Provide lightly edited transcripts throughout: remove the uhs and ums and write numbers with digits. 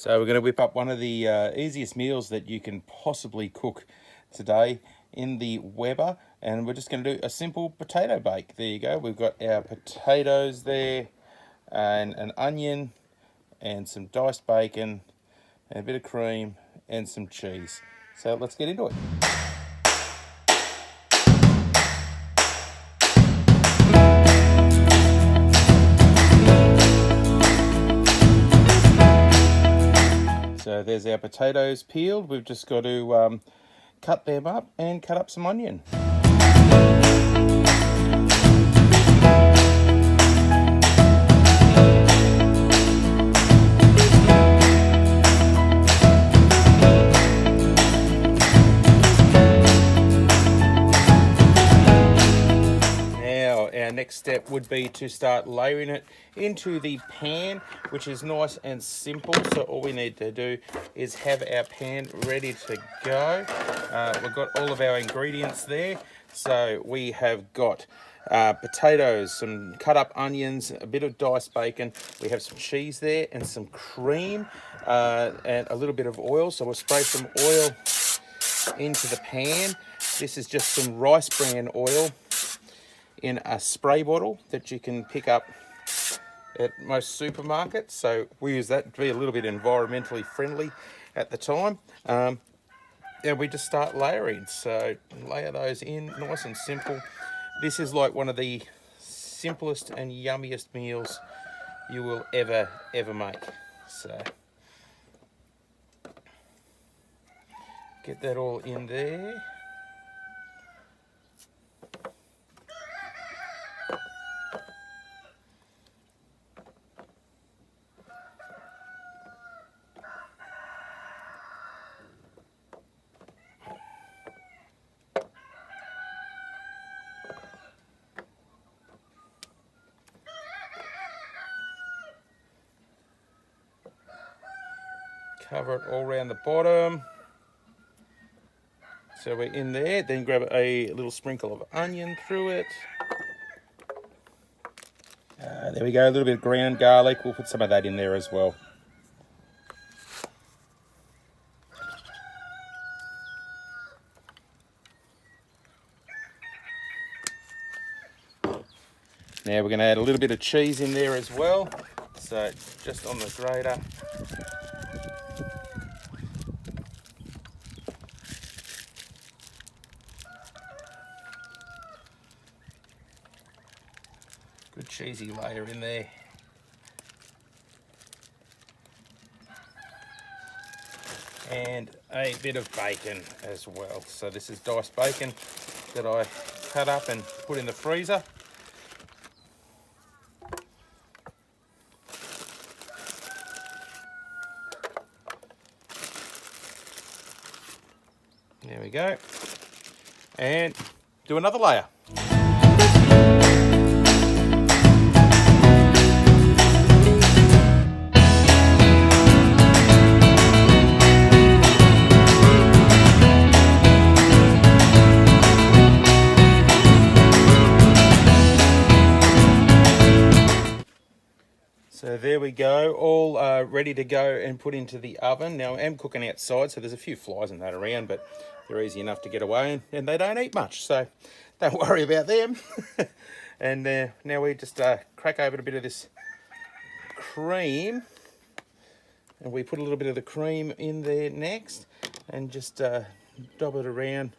So we're going to whip up one of the easiest meals that you can possibly cook today in the Weber, and we're just going to do a simple potato bake. There you go. We've got our potatoes there, and an onion, and some diced bacon, and a bit of cream, and some cheese. So let's get into it. So there's our potatoes peeled. We've just got to cut them up and cut up some onion. Our next step would be to start layering it into the pan, which is nice and simple. So all we need to do is have our pan ready to go. We've got all of our ingredients there. So we have got potatoes, some cut up onions, a bit of diced bacon. We have some cheese there and some cream and a little bit of oil. So we'll spray some oil into the pan. This is just some rice bran oil in a spray bottle that you can pick up at most supermarkets. So we use that to be a little bit environmentally friendly at the time. And we just start layering. So layer those in, nice and simple. This is like one of the simplest and yummiest meals you will ever make. So get that all in there. Cover it all around the bottom. So we're in there, then grab a little sprinkle of onion through it. There we go, a little bit of ground garlic. We'll put some of that in there as well. Now we're going to add a little bit of cheese in there as well. So just on the grater. Good cheesy layer in there. And a bit of bacon as well. So this is diced bacon that I cut up and put in the freezer. There we go. And do another layer. So there we go, all ready to go and put into the oven. Now I am cooking outside, so there's a few flies and that around, but they're easy enough to get away, and they don't eat much, so don't worry about them. And now we just crack open a bit of this cream, and we put a little bit of the cream in there next, and just dab it around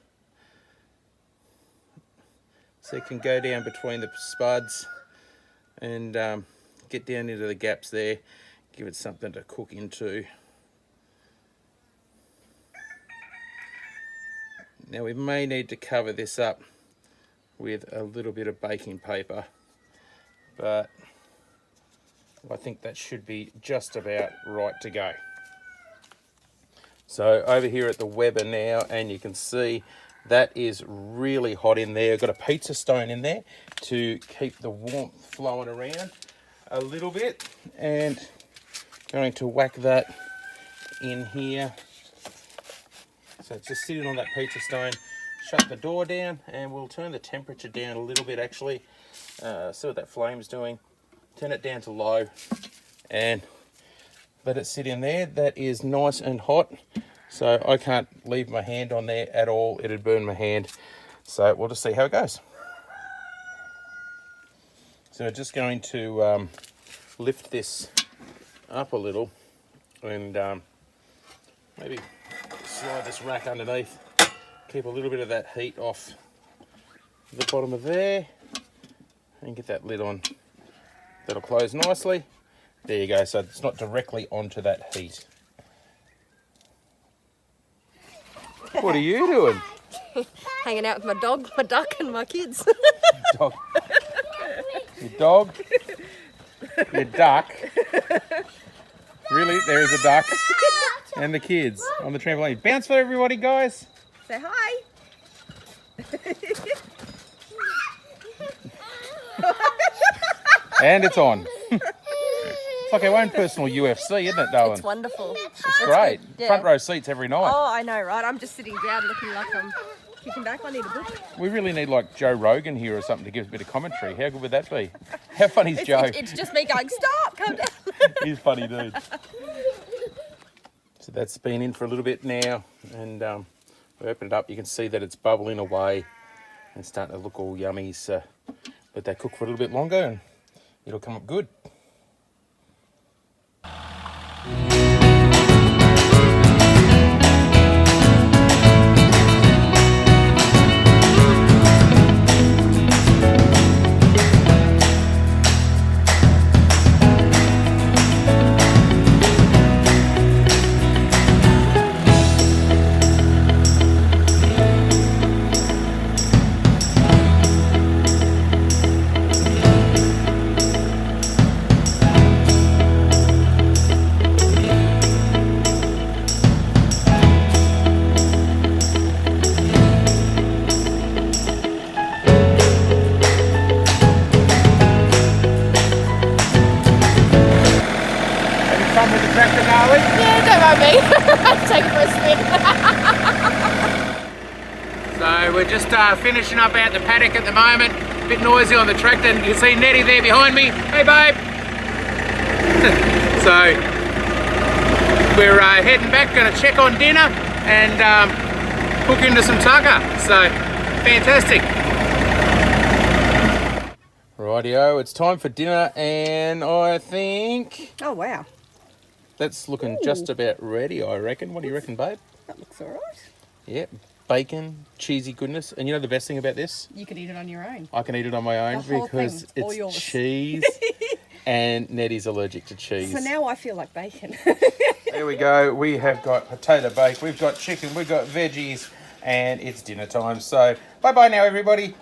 so it can go down between the spuds and get down into the gaps there, give it something to cook into. Now we may need to cover this up with a little bit of baking paper, but I think that should be just about right to go. So over here at the Weber now, and you can see that is really hot in there. I've got a pizza stone in there to keep the warmth flowing around a little bit, and going to whack that in here. So it's just sitting on that pizza stone. Shut the door down, and we'll turn the temperature down a little bit actually. See what that flame's doing. Turn it down to low, and let it sit in there. That is nice and hot. So I can't leave my hand on there at all. It'd burn my hand. So we'll just see how it goes. So we're just going to lift this up a little and maybe slide this rack underneath. Keep a little bit of that heat off the bottom of there and get that lid on. That'll close nicely. There you go. So it's not directly onto that heat. What are you doing? Hanging out with my dog, my duck, and my kids. Dog. Your dog, your duck. Really? There is a duck. And the kids on the trampoline. Bounce for everybody, guys. Say hi. And it's on. It's like our own personal UFC, isn't it, darling? It's wonderful. It's great. Yeah. Front row seats every night. Oh, I know, right? I'm just sitting down looking like I'm kicking back. I need a book. We really need like Joe Rogan here or something to give us a bit of commentary. How good would that be? How funny is Joe? It's just me going, stop, come down. He's a funny dude. So that's been in for a little bit now, and we open it up. You can see that it's bubbling away and starting to look all yummy. So let that cook for a little bit longer, and it'll come up good. Fun with the tractor, Darwin? Yeah, don't mind me. Take it for a spin. So we're just finishing up out the paddock at the moment. A bit noisy on the tractor. You can see Nettie there behind me. Hey, babe. So we're heading back, going to check on dinner and hook into some tucker. So fantastic. Rightio, it's time for dinner, and I think Oh, wow. that's looking just about ready, I reckon. What do you reckon, babe? That looks all right. Yeah, bacon, cheesy goodness. And you know the best thing about this? You could eat it on your own. I can eat it on my own The whole because thing, all it's yours. cheese and Nettie's allergic to cheese. So now I feel like bacon. There we go. We have got potato bake, we've got chicken, we've got veggies, and it's dinner time. So bye-bye now, everybody.